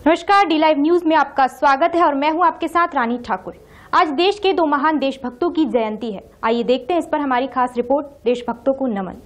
नमस्कार, D live news में आपका स्वागत है और मैं हूं आपके साथ रानी ठाकुर। आज देश के दो महान देशभक्तों की जयंती है। आइए देखते हैं इस पर हमारी खास रिपोर्ट, देशभक्तों को नमन।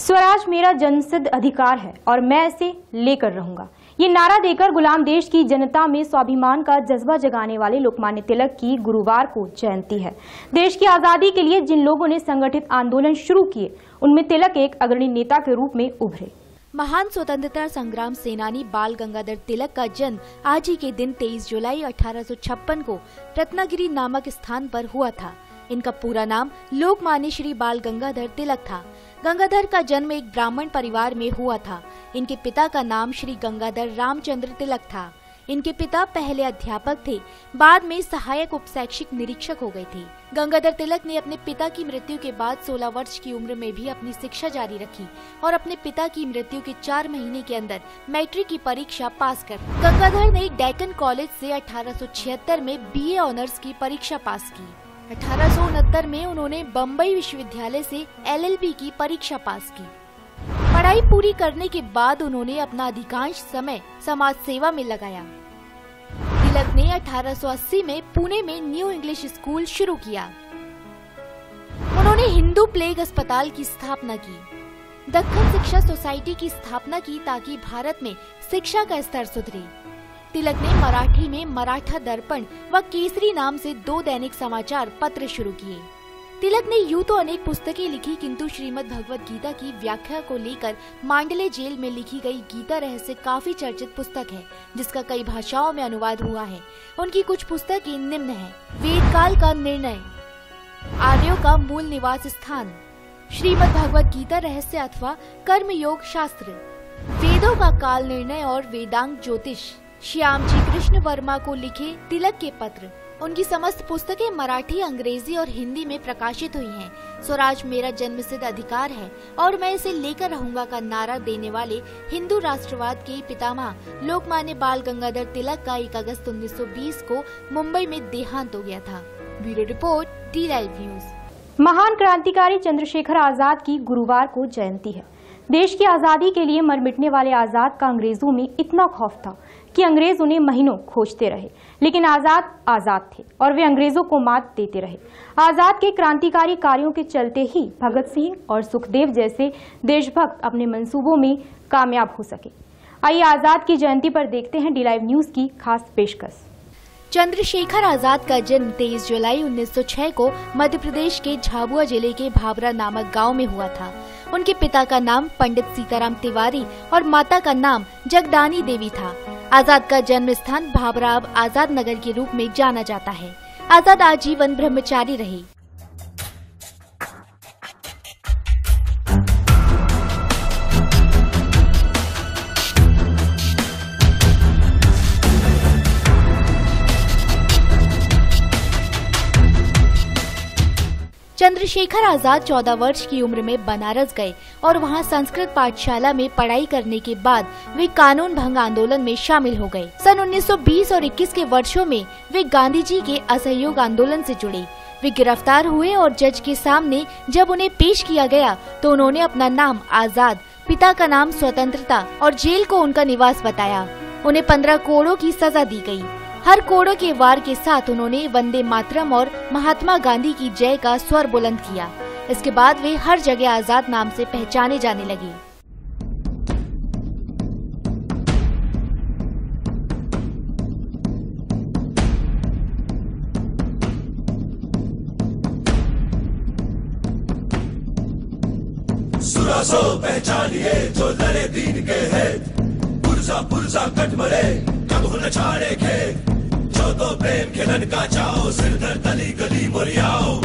स्वराज मेरा जन्मसिद्ध अधिकार है और मैं इसे लेकर रहूंगा। ये नारा देकर गुलाम देश की जनता में स्वाभिमान का जज्बा जगाने वाले लोकमान्य तिलक की गुरुवार को जयंती है। देश की आजादी के लिए जिन लोगों ने संगठित आंदोलन शुरू किए, उनमें तिलक एक अग्रणी नेता के रूप में उभरे। महान स्वतंत्रता संग्राम सेनानी बाल गंगाधर तिलक का जन्म आज ही के दिन 23 जुलाई 1856 को रत्नागिरी नामक स्थान पर हुआ था। इनका पूरा नाम लोकमान्य श्री बाल गंगाधर तिलक था। गंगाधर का जन्म एक ब्राह्मण परिवार में हुआ था। इनके पिता का नाम श्री गंगाधर रामचंद्र तिलक था। इनके पिता पहले अध्यापक थे, बाद में सहायक उपशैक्षिक निरीक्षक हो गए थे। गंगाधर तिलक ने अपने पिता की मृत्यु के बाद 16 वर्ष की उम्र में भी अपनी शिक्षा जारी रखी और अपने पिता की मृत्यु के 4 महीने के अंदर मैट्रिक की परीक्षा पास कर दी। गंगाधर ने डेक्कन कॉलेज से 1876 में BA ऑनर्स की परीक्षा पास की। 1869 में उन्होंने बम्बई विश्वविद्यालय से LLB की परीक्षा पास की। पढ़ाई पूरी करने के बाद उन्होंने अपना अधिकांश समय समाज सेवा में लगाया। तिलक ने 1880 में पुणे में न्यू इंग्लिश स्कूल शुरू किया। उन्होंने हिंदू प्लेग अस्पताल की स्थापना की। दक्कन शिक्षा सोसाइटी की स्थापना की ताकि भारत में शिक्षा का स्तर सुधरे। तिलक ने मराठी में मराठा दर्पण व केसरी नाम से 2 दैनिक समाचार पत्र शुरू किए। तिलक ने यूं तो अनेक पुस्तकें लिखी, किंतु श्रीमद् भगवत गीता की व्याख्या को लेकर मांडले जेल में लिखी गई गीता रहस्य काफी चर्चित पुस्तक है, जिसका कई भाषाओं में अनुवाद हुआ है। उनकी कुछ पुस्तकें निम्न हैं: वेदकाल का निर्णय, आर्यों का मूल निवास स्थान, श्रीमद् भगवत गीता रहस्य अथवा कर्मयोग शास्त्र, वेदों का काल निर्णय और वेदांग ज्योतिष, श्यामजी कृष्ण वर्मा को लिखे तिलक के पत्र। उनकी समस्त पुस्तकें मराठी, अंग्रेजी और हिंदी में प्रकाशित हुई हैं। स्वराज मेरा जन्मसिद्ध अधिकार है और मैं इसे लेकर रहूंगा का नारा देने वाले हिंदू राष्ट्रवाद के पितामह लोकमान्य बाल गंगाधर तिलक का 1 अगस्त 1920 को मुंबई में देहांत हो गया था। Bureau report, D live news. महान क्रांतिकारी चंद्रशेखर आजाद की गुरुवार को जयंती है। देश की आजादी के लिए मर मिटने वाले आजाद का अंग्रेजों में इतना खौफ था कि अंग्रेज उन्हें महीनों खोजते रहे, लेकिन आजाद थे और वे अंग्रेजों को मात देते रहे। आजाद के क्रांतिकारी कार्यों के चलते ही भगत सिंह और सुखदेव जैसे देशभक्त अपने मंसूबों में कामयाब हो सके। आइए आजाद की जयंती पर देखते हैं डी लाइव न्यूज की खास पेशकश। चंद्रशेखर आजाद का जन्म 23 जुलाई 1906 को मध्य प्रदेश के झाबुआ जिले के भाभरा नामक गांव में हुआ था। उनके पिता का नाम पंडित सीताराम तिवारी और माता का नाम जगदानी देवी था। आजाद का जन्म स्थान भाभरा अब आजाद नगर के रूप में जाना जाता है। आजाद आजीवन ब्रह्मचारी रहे। चंद्रशेखर आजाद 14 वर्ष की उम्र में बनारस गए और वहां संस्कृत पाठशाला में पढ़ाई करने के बाद वे कानून भंग आंदोलन में शामिल हो गए। सन 1920 और 21 के वर्षों में वे गांधी जी के असहयोग आंदोलन से जुड़े। वे गिरफ्तार हुए और जज के सामने जब उन्हें पेश किया गया तो उन्होंने अपना नाम आजाद, पिता का नाम स्वतंत्रता और जेल को उनका निवास बताया। उन्हें 15 कोड़ों की सजा दी गई। हर कोड़ों के वार के साथ उन्होंने वंदे मातरम और महात्मा गांधी की जय का स्वर बुलंद किया। इसके बाद वे हर जगह आजाद नाम से पहचाने जाने लगे। सुरासो पहचानिए जो लड़े दीन के है, पुरजा पुरजा कट मरे कब न छाड़े खे, जो तो प्रेम खिलन का चाहो सिर दर तली गली मोरियाओ।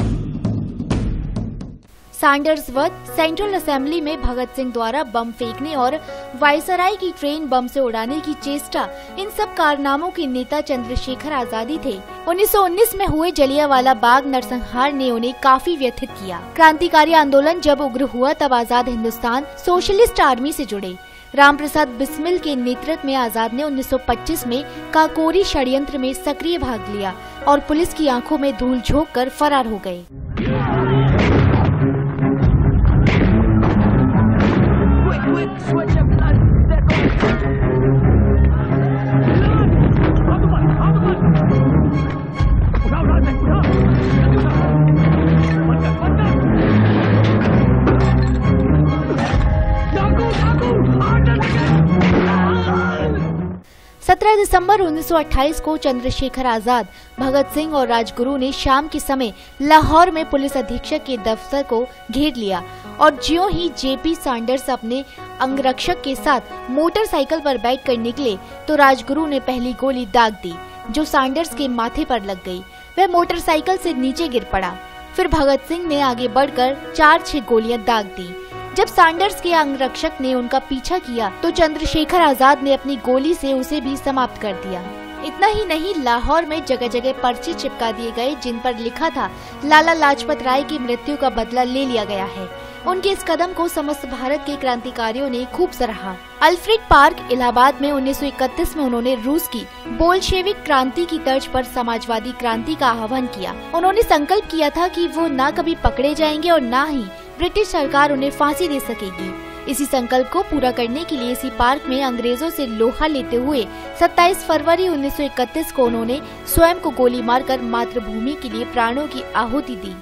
सैंडर्सवर्थ सेंट्रल असेंबली में भगत सिंह द्वारा बम फेंकने और वायसराय की ट्रेन बम से उड़ाने की चेष्टा, इन सब कारनामों के नेता चंद्रशेखर आजादी थे। 1919 में हुए जलियांवाला बाग नरसंहार ने उन्हें काफी व्यथित किया। क्रांतिकारी आंदोलन जब उग्र हुआ तब आजाद हिंदुस्तान सोशलिस्ट आर्मी से जुड़े। रामप्रसाद बिस्मिल के नेतृत्व में आजाद ने 1925 में काकोरी षड्यंत्र में सक्रिय भाग लिया और पुलिस की आंखों में धूल झोंक कर फरार हो गए। दिसंबर 1928 को चंद्रशेखर आजाद, भगत सिंह और राजगुरु ने शाम के समय लाहौर में पुलिस अधीक्षक के दफ्तर को घेर लिया और ज्यों ही जेपी सैंडर्स अपने अंगरक्षक के साथ मोटरसाइकिल पर बैठकर निकले तो राजगुरु ने पहली गोली दाग दी, जो सैंडर्स के माथे पर लग गई। वह मोटरसाइकिल से नीचे गिर पड़ा। फिर भगत सिंह ने आगे बढ़कर 4-6 गोलियां दाग दी। जब सैंडर्स के अंगरक्षक ने उनका पीछा किया तो चंद्रशेखर आजाद ने अपनी गोली से उसे भी समाप्त कर दिया। इतना ही नहीं, लाहौर में जगह जगह पर्चे चिपका दिए गए जिन पर लिखा था लाला लाजपत राय की मृत्यु का बदला ले लिया गया है। उनके इस कदम को समस्त भारत के क्रांतिकारियों ने खूब सराहा। अल्फ्रेड पार्क इलाहाबाद में 1931 में उन्होंने रूस की बोल्शेविक क्रांति की तर्ज पर समाजवादी क्रांति का आह्वान किया। उन्होंने संकल्प किया था कि वो न कभी पकड़े जाएंगे और न ही ब्रिटिश सरकार उन्हें फांसी दे सकेगी। इसी संकल्प को पूरा करने के लिए इसी पार्क में अंग्रेजों से लोहा लेते हुए 27 फरवरी 1931 को उन्होंने स्वयं को गोली मारकर मातृभूमि के लिए प्राणों की आहुति दी।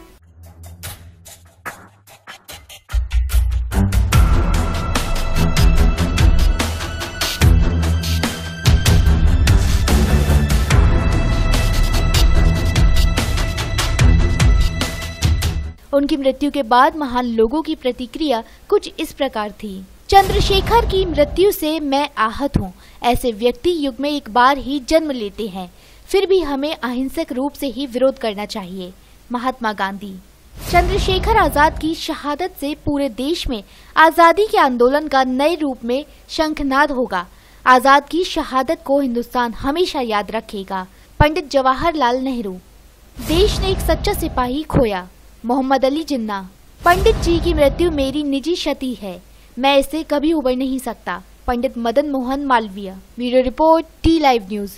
उनकी मृत्यु के बाद महान लोगों की प्रतिक्रिया कुछ इस प्रकार थी। चंद्रशेखर की मृत्यु से मैं आहत हूँ। ऐसे व्यक्ति युग में एक बार ही जन्म लेते हैं, फिर भी हमें अहिंसक रूप से ही विरोध करना चाहिए। महात्मा गांधी। चंद्रशेखर आजाद की शहादत से पूरे देश में आजादी के आंदोलन का नए रूप में शंखनाद होगा। आजाद की शहादत को हिंदुस्तान हमेशा याद रखेगा। पंडित जवाहरलाल नेहरू। देश ने एक सच्चा सिपाही खोया। मोहम्मद अली जिन्ना। पंडित जी की मृत्यु मेरी निजी क्षति है, मैं इससे कभी उबर नहीं सकता। Pandit Madan Mohan Malviya. Bureau report, T live news.